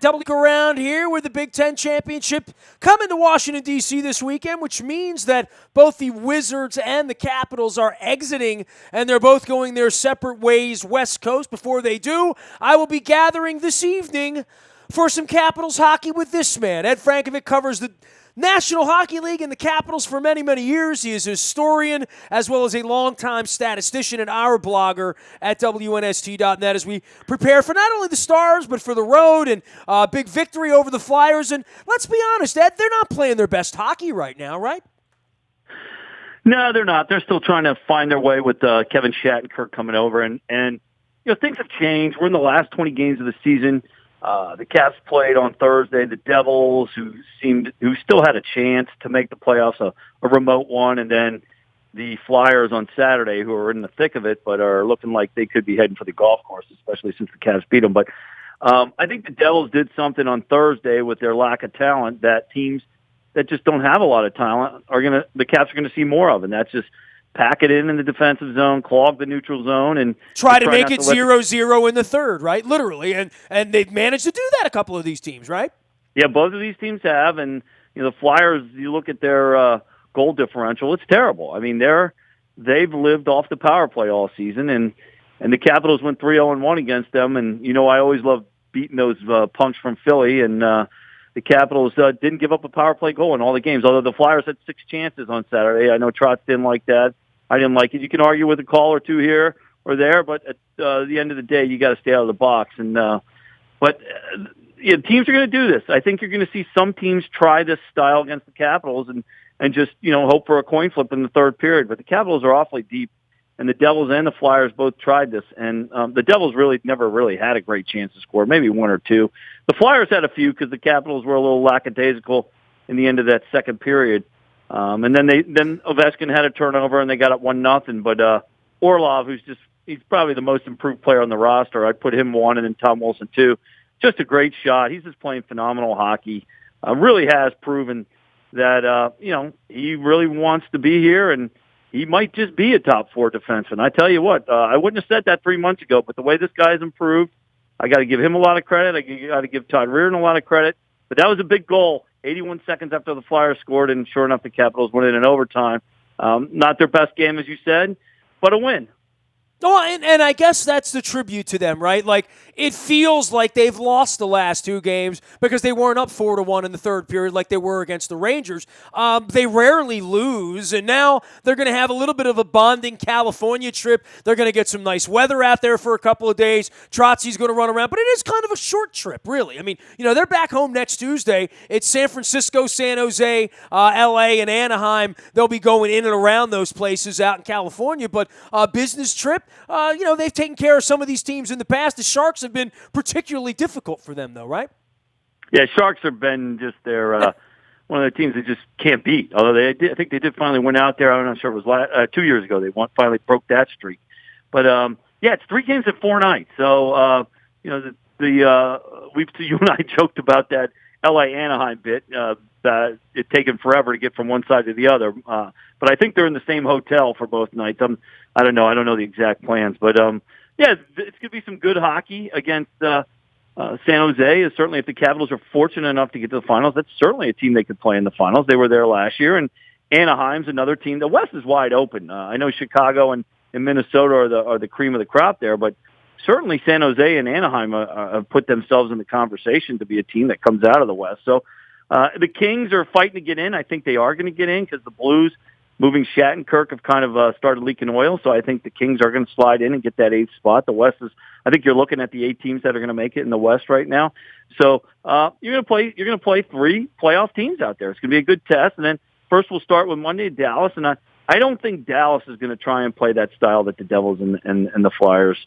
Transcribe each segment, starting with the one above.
Double around here with the Big Ten Championship coming to Washington, D.C. this weekend, which means that both the Wizards and the Capitals are exiting, and they're both going their separate ways West Coast. Before they do, I will be gathering this evening for some Capitals hockey with this man. Ed Frankovic covers the National Hockey League and the Capitals for many, many years. He is a historian as well as a longtime statistician and our blogger at WNST.net as we prepare for not only the Stars but for the road and big victory over the Flyers. And let's be honest, Ed, they're not playing their best hockey right now, right? No, they're not. They're still trying to find their way with Kevin Shattenkirk coming over. And you know, things have changed. We're in the last 20 games of the season. The Caps played on Thursday. The Devils, who still had a chance to make the playoffs, a remote one, and then the Flyers on Saturday, who are in the thick of it, but are looking like they could be heading for the golf course, especially since the Caps beat them. But I think the Devils did something on Thursday with their lack of talent that teams that just don't have a lot of talent the Caps are gonna see more of, and that's just pack it in the defensive zone, clog the neutral zone, and try to make it 0-0 in the third, right? Literally, and they've managed to do that, a couple of these teams, right? Yeah, both of these teams have, and you know the Flyers. You look at their goal differential; it's terrible. I mean, they've lived off the power play all season, and the Capitals went 3-0-1 against them. And you know, I always love beating those punks from Philly, and the Capitals didn't give up a power play goal in all the games. Although the Flyers had 6 chances on Saturday, I know Trotz didn't like that. I didn't like it. You can argue with a call or two here or there, but at the end of the day, you got to stay out of the box. And teams are going to do this. I think you're going to see some teams try this style against the Capitals and just hope for a coin flip in the third period. But the Capitals are awfully deep, and the Devils and the Flyers both tried this. And the Devils never really had a great chance to score, maybe 1 or 2. The Flyers had a few because the Capitals were a little lackadaisical in the end of that second period. And then Ovechkin had a turnover and they got up 1-0. But Orlov, he's probably the most improved player on the roster. I'd put him 1 and then Tom Wilson 2. Just a great shot. He's just playing phenomenal hockey. Really has proven that he really wants to be here, and he might just be a top 4 defenseman. I tell you what, I wouldn't have said that 3 months ago, but the way this guy's improved, I got to give him a lot of credit. I got to give Todd Reardon a lot of credit. But that was a big goal. 81 seconds after the Flyers scored, and sure enough, the Capitals went in overtime. Not their best game, as you said, but a win. Oh, and I guess that's the tribute to them, right? Like, it feels like they've lost the last 2 games because they weren't up 4-1 in the third period like they were against the Rangers. They rarely lose, and now they're going to have a little bit of a bonding California trip. They're going to get some nice weather out there for a couple of days. Trotzy's going to run around, but it is kind of a short trip, really. I mean, they're back home next Tuesday. It's San Francisco, San Jose, L.A., and Anaheim. They'll be going in and around those places out in California, but business trip. They've taken care of some of these teams in the past. The Sharks have been particularly difficult for them, though, right? Yeah, Sharks have been just one of the teams they just can't beat. Although I think they did finally win out there. I'm not sure it was 2 years ago. They finally broke that streak. But it's 3 games in 4 nights. So you and I joked about that L.A. Anaheim bit. That it's taken forever to get from one side to the other. But I think they're in the same hotel for both nights. I don't know. I don't know the exact plans, but it's going to be some good hockey against San Jose. Certainly, if the Capitals are fortunate enough to get to the finals, that's certainly a team they could play in the finals. They were there last year, and Anaheim's another team. The West is wide open. I know Chicago and Minnesota are the cream of the crop there, but certainly San Jose and Anaheim have put themselves in the conversation to be a team that comes out of the West. So the Kings are fighting to get in. I think they are going to get in because the Blues, moving Shattenkirk, have kind of started leaking oil. So I think the Kings are going to slide in and get that 8th spot. The West is, I think you're looking at the 8 teams that are going to make it in the West right now. So you're going to play 3 playoff teams out there. It's going to be a good test. And then first we'll start with Monday, Dallas. And I don't think Dallas is going to try and play that style that the Devils and the Flyers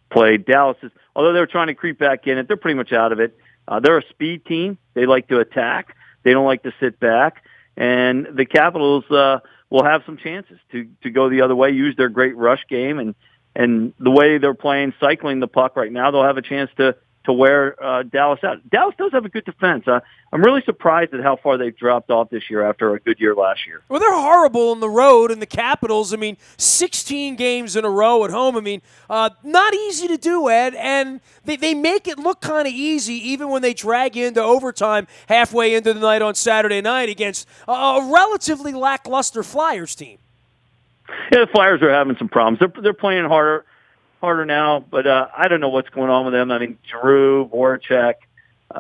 played. Dallas is, although they're trying to creep back in it, they're pretty much out of it. They're a speed team. They like to attack. They don't like to sit back. And the Capitals will have some chances to go the other way, use their great rush game. And the way they're playing, cycling the puck right now, they'll have a chance to to wear Dallas out. Dallas does have a good defense. I'm really surprised at how far they've dropped off this year after a good year last year. Well, they're horrible on the road, and the Capitals, 16 games in a row at home. Not easy to do, Ed, and they make it look kind of easy even when they drag you into overtime halfway into the night on Saturday night against a relatively lackluster Flyers team. Yeah, the Flyers are having some problems. They're playing harder now, but I don't know what's going on with them. Giroux, Voracek,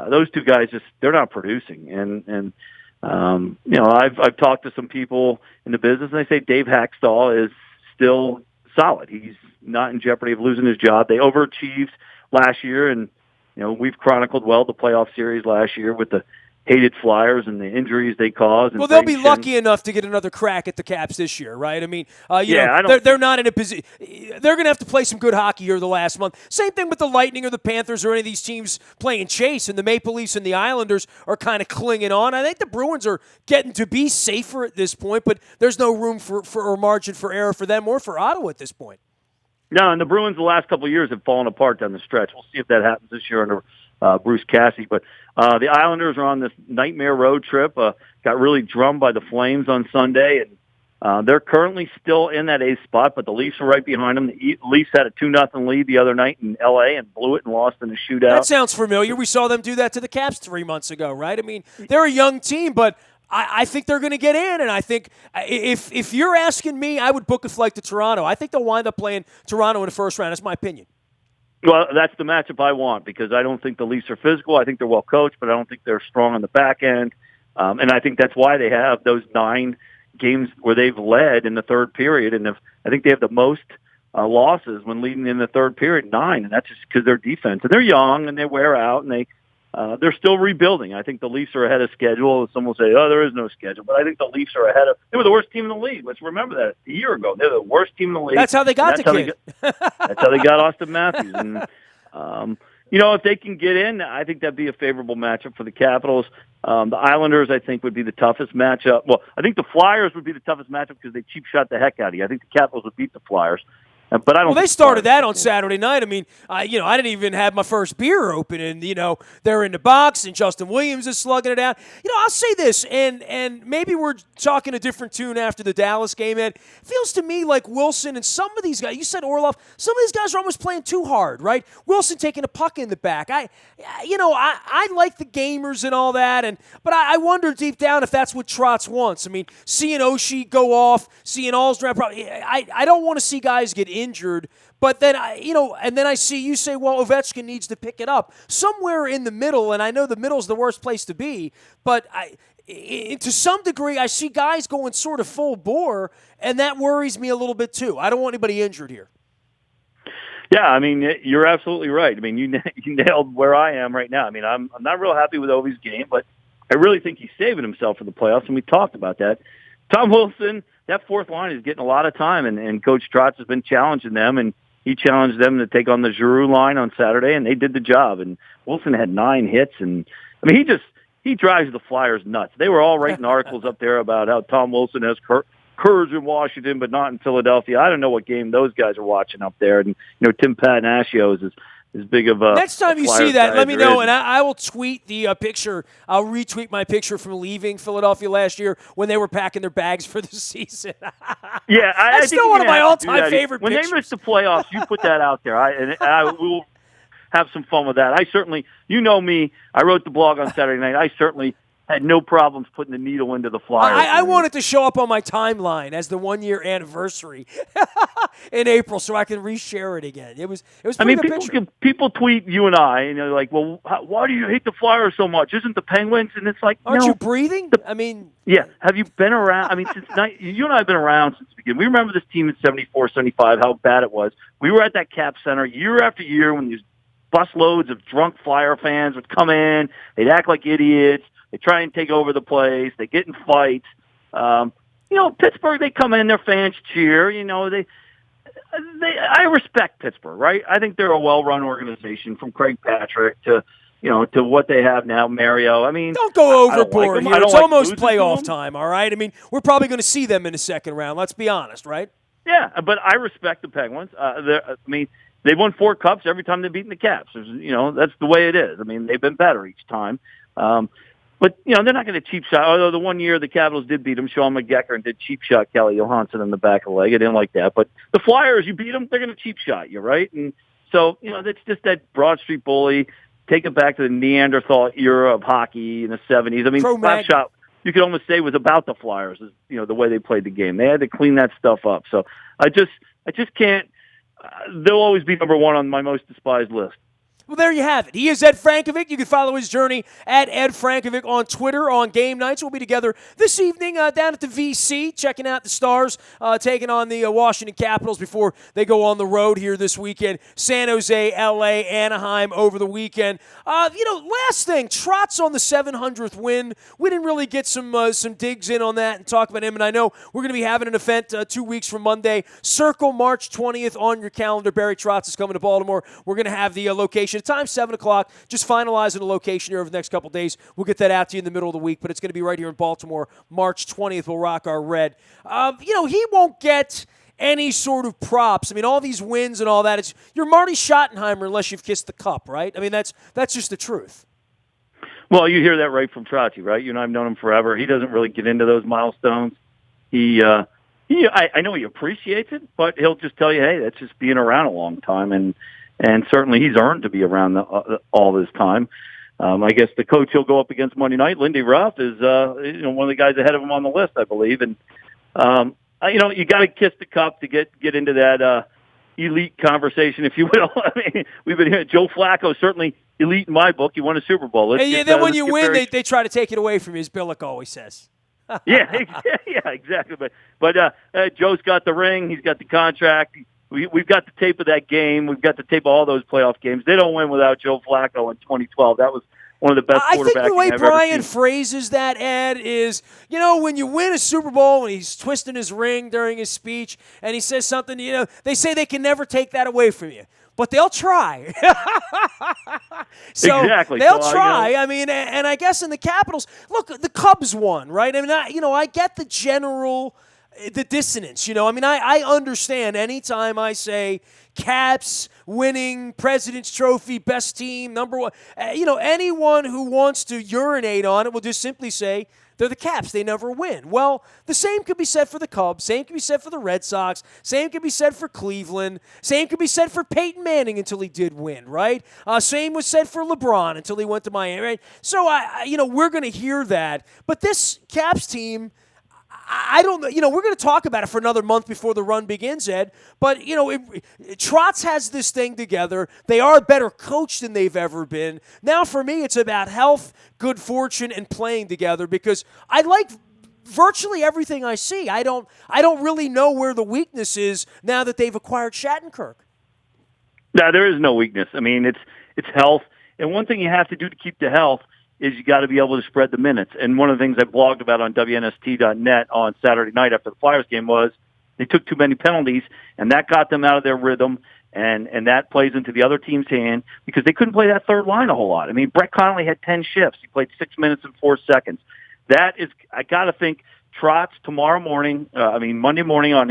those two guys they're not producing. And I've talked to some people in the business, and they say Dave Hackstall is still solid. He's not in jeopardy of losing his job. They overachieved last year, and we've chronicled well the playoff series last year with the hated Flyers and the injuries they caused. Well, they'll be lucky enough to get another crack at the Caps this year, right? They're not in a position. They're going to have to play some good hockey here the last month. Same thing with the Lightning or the Panthers or any of these teams playing chase, and the Maple Leafs and the Islanders are kind of clinging on. I think the Bruins are getting to be safer at this point, but there's no room for or margin for error for them or for Ottawa at this point. No, and the Bruins the last couple of years have fallen apart down the stretch. We'll see if that happens this year under Bruce Cassidy. But the Islanders are on this nightmare road trip, got really drummed by the Flames on Sunday, and they're currently still in that eighth spot, but the Leafs are right behind them. The Leafs had a 2-0 lead the other night in L.A. and blew it and lost in a shootout. That sounds familiar. We saw them do that to the Caps 3 months ago, right? They're a young team, but I think they're going to get in, and I think if you're asking me, I would book a flight to Toronto. I think they'll wind up playing Toronto in the first round. That's my opinion. Well, that's the matchup I want because I don't think the Leafs are physical. I think they're well coached, but I don't think they're strong on the back end. And I think that's why they have those 9 games where they've led in the third period. And I think they have the most losses when leading in the third period, 9. And that's just because their defense. And they're young and they wear out and they're still rebuilding. I think the Leafs are ahead of schedule. Some will say, there is no schedule. But I think the Leafs are ahead of – they were the worst team in the league. Let's remember that a year ago. They're the worst team in the league. That's how they got the kid. That's how they got Austin Matthews. And, if they can get in, I think that'd be a favorable matchup for the Capitals. The Islanders, I think, would be the toughest matchup. Well, I think the Flyers would be the toughest matchup because they cheap shot the heck out of you. I think the Capitals would beat the Flyers. But I don't. Well, they started that on Saturday night. I didn't even have my first beer open, and they're in the box, and Justin Williams is slugging it out. I'll say this, and maybe we're talking a different tune after the Dallas game. And it feels to me like Wilson and some of these guys. You said Orlov. Some of these guys are almost playing too hard, right? Wilson taking a puck in the back. I like the gamers and all that, but I wonder deep down if that's what Trotz wants. Seeing Oshie go off, seeing Alsdorf. I don't want to see guys get injured, but then and then I see you say, well, Ovechkin needs to pick it up somewhere in the middle, and I know the middle is the worst place to be, but to some degree, I see guys going sort of full bore, and that worries me a little bit too. I don't want anybody injured here. Yeah, you're absolutely right. You nailed where I am right now. I'm not real happy with Ovi's game, but I really think he's saving himself for the playoffs, and we talked about that. Tom Wilson, that fourth line is getting a lot of time, and Coach Trotz has been challenging them, and he challenged them to take on the Giroux line on Saturday, and they did the job. And Wilson had 9 hits, and he drives the Flyers nuts. They were all writing articles up there about how Tom Wilson has courage in Washington, but not in Philadelphia. I don't know what game those guys are watching up there. And Tim Patanasios is as big of a next time you see that, let me know, and I will tweet the picture. I'll retweet my picture from leaving Philadelphia last year when they were packing their bags for the season. Yeah, that's still one of my all-time favorite when pictures. They miss the playoffs, you put that out there. I will have some fun with that. I certainly, me, I wrote the blog on Saturday night. I certainly had no problems putting the needle into the Flyers. I wanted to show up on my timeline as the 1-year anniversary in April, so I can reshare it again. It was. People tweet you and I, and they're like, "Well, why do you hate the Flyers so much? Isn't the Penguins?" And it's like, aren't you breathing? Yeah. Have you been around? Since you and I have been around since the beginning. We remember this team in 74, 75, how bad it was. We were at that Cap Center year after year when these busloads of drunk Flyer fans would come in. They'd act like idiots. They try and take over the place. They get in fights. Pittsburgh, they come in, their fans cheer. I respect Pittsburgh, right? I think they're a well-run organization from Craig Patrick to what they have now, Mario. Don't go overboard here. It's almost playoff time, all right? We're probably going to see them in the second round. Let's be honest, right? Yeah, but I respect the Penguins. They won 4 cups every time they've beaten the Caps. That's the way it is. I mean, they've been better each time. But, they're not going to cheap shot. Although the one year the Capitals did beat them, Sean McGecker, and did cheap shot Kelly Johansson in the back of the leg. I didn't like that. But the Flyers, you beat them, they're going to cheap shot you, right? And so, that's just that Broad Street bully. Take it back to the Neanderthal era of hockey in the 70s. I mean, Slapshot, you could almost say, was about the Flyers, the way they played the game. They had to clean that stuff up. So I just can't. They'll always be number one on my most despised list. Well, there you have it. He is Ed Frankovic. You can follow his journey at Ed Frankovic on Twitter on game nights. We'll be together this evening down at the VC, checking out the Stars, taking on the Washington Capitals before they go on the road here this weekend. San Jose, L.A., Anaheim over the weekend. Last thing, Trotz on the 700th win. We didn't really get some digs in on that and talk about him, and I know we're going to be having an event 2 weeks from Monday. Circle March 20th on your calendar. Barry Trotz is coming to Baltimore. We're going to have the location. The time, 7 o'clock. Just finalizing the location here over the next couple days. We'll get that out to you in the middle of the week, but it's going to be right here in Baltimore. March 20th, we'll rock our red. He won't get any sort of props. I mean, all these wins and all that. You're Marty Schottenheimer unless you've kissed the cup, right? I mean, that's just the truth. Well, you hear that right from Trotzy, right? You and I have known him forever. He doesn't really get into those milestones. I know he appreciates it, but he'll just tell you, hey, that's just being around a long time, and certainly he's earned to be around all this time. I guess the coach he'll go up against Monday night, Lindy Ruff, is one of the guys ahead of him on the list, I believe. And you got to kiss the cup to get into that elite conversation, if you will. I mean, we've been hearing Joe Flacco, certainly elite in my book. He won a Super Bowl. Then when you win, they try to take it away from you, as Billick always says. yeah, exactly. But Joe's got the ring. He's got the contract. We've got the tape of that game. We've got the tape of all those playoff games. They don't win without Joe Flacco in 2012. That was one of the best quarterbacks I've ever seen. I think the way Brian phrases that, Ed, is, when you win a Super Bowl and he's twisting his ring during his speech and he says something, they say they can never take that away from you. But they'll try. Exactly. They'll try. I mean, and I guess in the Capitals, look, the Cubs won, right? I mean, I get the dissonance, I understand anytime I say Caps winning President's Trophy, best team, number one, anyone who wants to urinate on it will just simply say they're the Caps. They never win. Well, the same could be said for the Cubs. Same could be said for the Red Sox. Same could be said for Cleveland. Same could be said for Peyton Manning until he did win, right? Same was said for LeBron until he went to Miami, right? So, we're going to hear that. But this Caps team, I don't know. We're going to talk about it for another month before the run begins, Ed. But, Trotz has this thing together. They are a better coach than they've ever been. Now, for me, it's about health, good fortune, and playing together because I like virtually everything I see. I don't really know where the weakness is now that they've acquired Shattenkirk. No, there is no weakness. I mean, it's health. And one thing you have to do to keep the health is you got to be able to spread the minutes. And one of the things I blogged about on WNST.net on Saturday night after the Flyers game was they took too many penalties, and that got them out of their rhythm, and that plays into the other team's hand because they couldn't play that third line a whole lot. I mean, Brett Connolly had 10 shifts. He played 6 minutes and 4 seconds. That is, I got to think, Trotz Monday morning on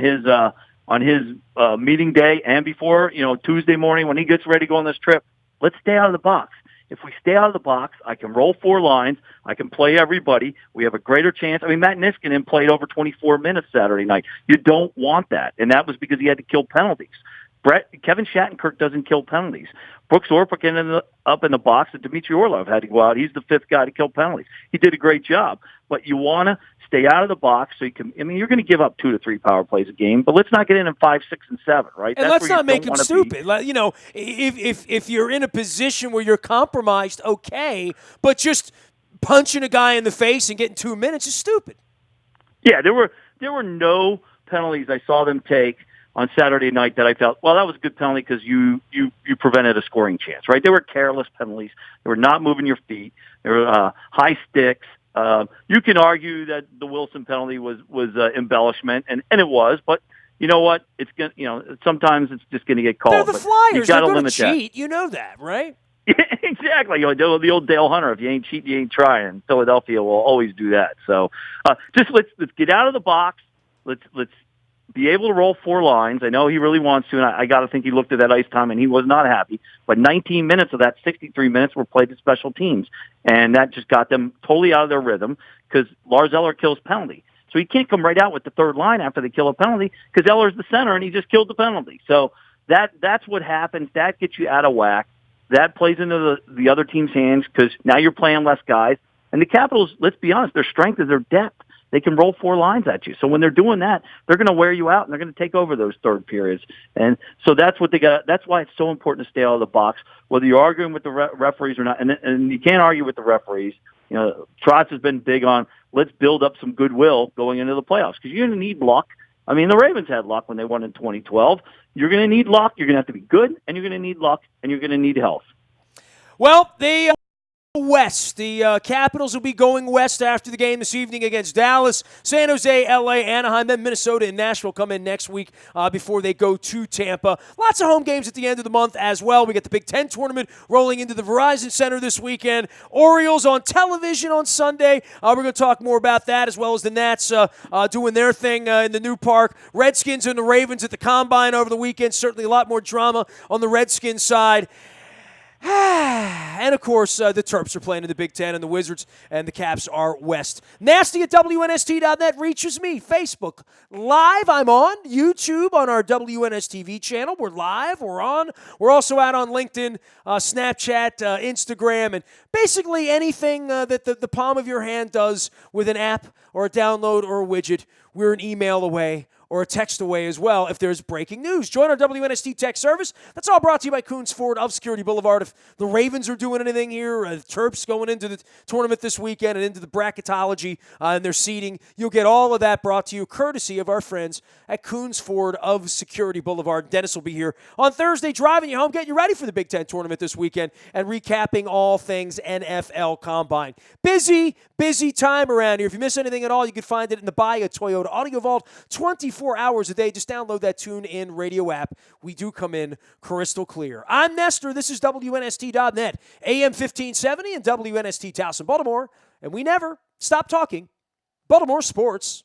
his meeting day and before, Tuesday morning when he gets ready to go on this trip, let's stay out of the box. If we stay out of the box, I can roll 4 lines. I can play everybody. We have a greater chance. I mean, Matt Niskanen played over 24 minutes Saturday night. You don't want that, and that was because he had to kill penalties. Kevin Shattenkirk doesn't kill penalties. Brooks Orpik ended up in the box, and Dmitry Orlov had to go out. He's the 5th guy to kill penalties. He did a great job, but you want to stay out of the box so you can. I mean, you're going to give up 2 to 3 power plays a game, but let's not get in 5, 6, and 7, right? And let's not make him stupid. If you're in a position where you're compromised, okay, but just punching a guy in the face and getting 2 minutes is stupid. Yeah, there were no penalties I saw them take on Saturday night that I felt, well, that was a good penalty because you prevented a scoring chance, right? They were careless penalties. They were not moving your feet. They were high sticks. You can argue that the Wilson penalty was embellishment, and it was, but you know what? It's sometimes it's just going to get called. They're the Flyers. They're going to cheat. You know that, right? Yeah, exactly. The old Dale Hunter. If you ain't cheating, you ain't trying. Philadelphia will always do that. So just let's get out of the box. Let's be able to roll 4 lines. I know he really wants to, and I got to think he looked at that ice time and he was not happy. But 19 minutes of that 63 minutes were played to special teams, and that just got them totally out of their rhythm because Lars Eller kills penalty. So he can't come right out with the third line after they kill a penalty because Eller's the center and he just killed the penalty. So that's what happens. That gets you out of whack. That plays into the other team's hands because now you're playing less guys. And the Capitals, let's be honest, their strength is their depth. They can roll 4 lines at you. So when they're doing that, they're going to wear you out and they're going to take over those third periods. And so that's what they got. That's why it's so important to stay out of the box, whether you're arguing with the referees or not. And you can't argue with the referees. You know, Trotz has been big on let's build up some goodwill going into the playoffs because you're going to need luck. I mean, the Ravens had luck when they won in 2012. You're going to need luck. You're going to have to be good, and you're going to need luck, and you're going to need health. Well, they west. The Capitals will be going west after the game this evening against Dallas. San Jose, L.A., Anaheim, then Minnesota and Nashville come in next week before they go to Tampa. Lots of home games at the end of the month as well. We get the Big Ten tournament rolling into the Verizon Center this weekend. Orioles on television on Sunday. We're going to talk more about that as well as the Nats doing their thing in the new park. Redskins and the Ravens at the Combine over the weekend. Certainly a lot more drama on the Redskins side. And, of course, the Terps are playing in the Big Ten, and the Wizards and the Caps are west. Nasty at WNST.net reaches me. Facebook Live. I'm on YouTube on our WNSTV channel. We're live. We're on. We're also out on LinkedIn, Snapchat, Instagram, and basically anything that the palm of your hand does with an app or a download or a widget. We're an email away or a text away as well if there's breaking news. Join our WNST tech service. That's all brought to you by Coons Ford of Security Boulevard. If the Ravens are doing anything here, the Terps going into the tournament this weekend and into the bracketology and their seeding, you'll get all of that brought to you courtesy of our friends at Coons Ford of Security Boulevard. Dennis will be here on Thursday driving you home, getting you ready for the Big Ten tournament this weekend and recapping all things NFL Combine. Busy time around here. If you miss anything at all, you can find it in the Buy a Toyota Audio Vault 24 hours a day. Just download that TuneIn radio app. We do come in crystal clear. I'm Nestor. This is WNST.net, AM 1570 and WNST Towson, Baltimore. And we never stop talking Baltimore sports.